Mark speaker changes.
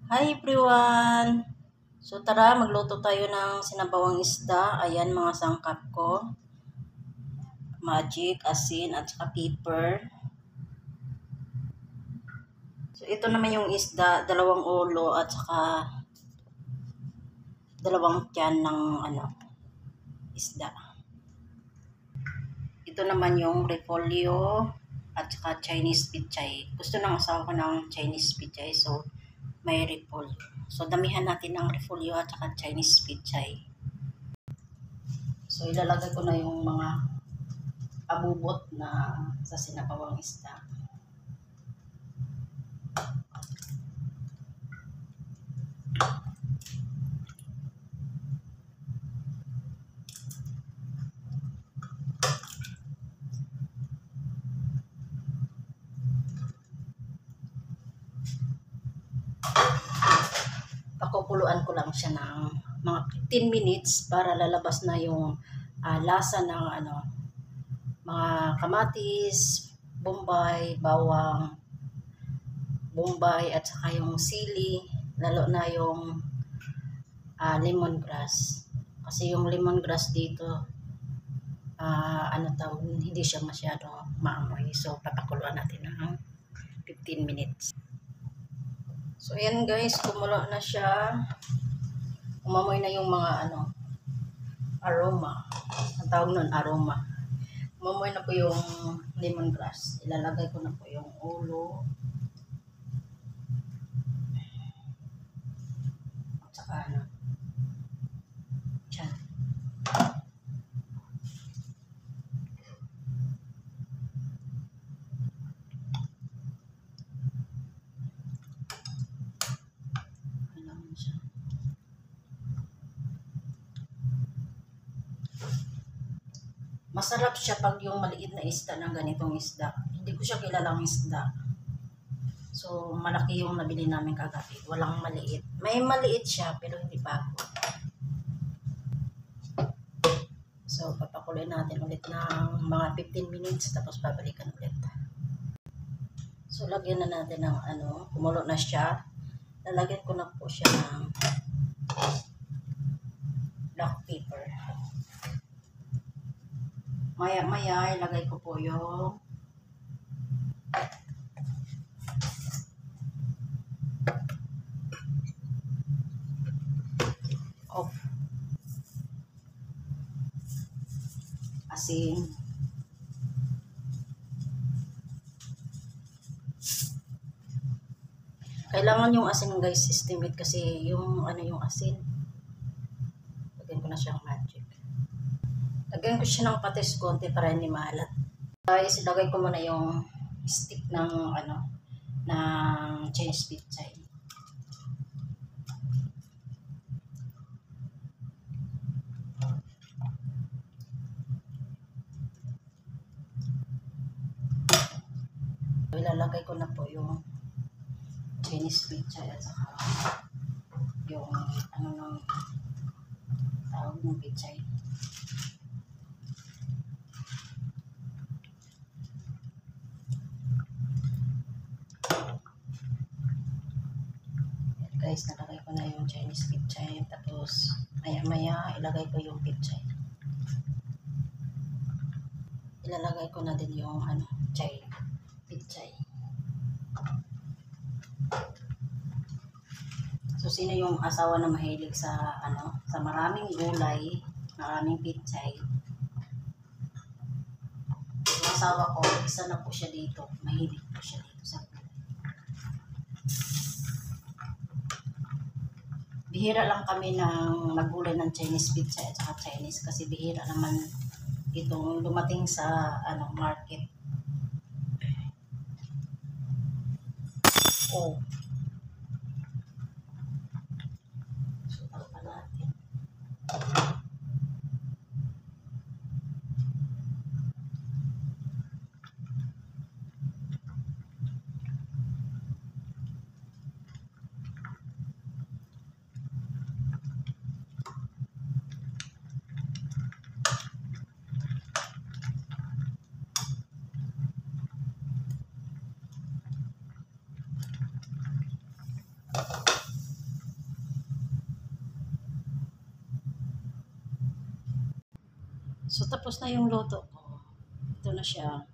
Speaker 1: Hi everyone! So tara, magluto tayo ng sinabawang isda. Ayan mga sangkap ko. Magic, asin, at saka pepper. So ito naman yung isda, dalawang ulo at saka dalawang tiyan ng isda. Ito naman yung repolyo at saka Chinese pichay. Gusto ng asawa ko ng Chinese pichay, so may repolyo. So damihan natin ng repolyo at saka Chinese pichay. So ilalagay ko na yung mga abubot na sa sinabawang isda. Pakukuluan ko lang siya ng mga 15 minutes para lalabas na yung lasa ng mga kamatis, bombay, bawang, bombay at saka yung sili, lalo na yung lemongrass. Kasi yung lemongrass dito hindi siya masyado maamoy. So papakuluan natin ng 15 minutes. So ayan guys, kumulo na siya. Umamoy na yung mga aroma. Ang tawag nun, aroma. Umamoy na po yung lemongrass. Ilalagay ko na po yung ulo. At saka tiyan. Kailangan siya. Masarap siya pag yung maliit na isda ng ganitong isda. Hindi ko siya kilalang isda. So, malaki yung nabili namin kagabi. Walang maliit. May maliit siya, pero hindi bago. So, papakuloy natin ulit ng mga 15 minutes, tapos babalikan ulit. So, lagyan na natin ng kumulo na siya. Lalagyan ko na po siya ng black pepper. Maya-maya, ilagay ko po yung asin. Kailangan yung asin guys, estimate kasi yung yung asin. Lagyan ko na siyang magic. Lagyan ko siya ng patis konti para hindi maalat. Guys, ilagay ko muna yung stick ng ng Chinese pichay. Ilalagay ko na po yung Chinese pichay at saka yung ng tawag ng pichay. Guys, nalagay ko na yung Chinese pichay, tapos maya-maya ilagay ko yung pichay. Ilalagay ko na din yung pichay. So sino yung asawa na mahilig sa sa maraming gulay, maraming pichay? Yung asawa ko, isa na po siya dito. Mahilig po siya dito sa gulay. Bihira lang kami ng maggulay ng Chinese pizza at saka Chinese kasi bihira naman itong dumating sa market. Oh. So, takpan natin. So, tapos na yung luto ko. Ito na siya.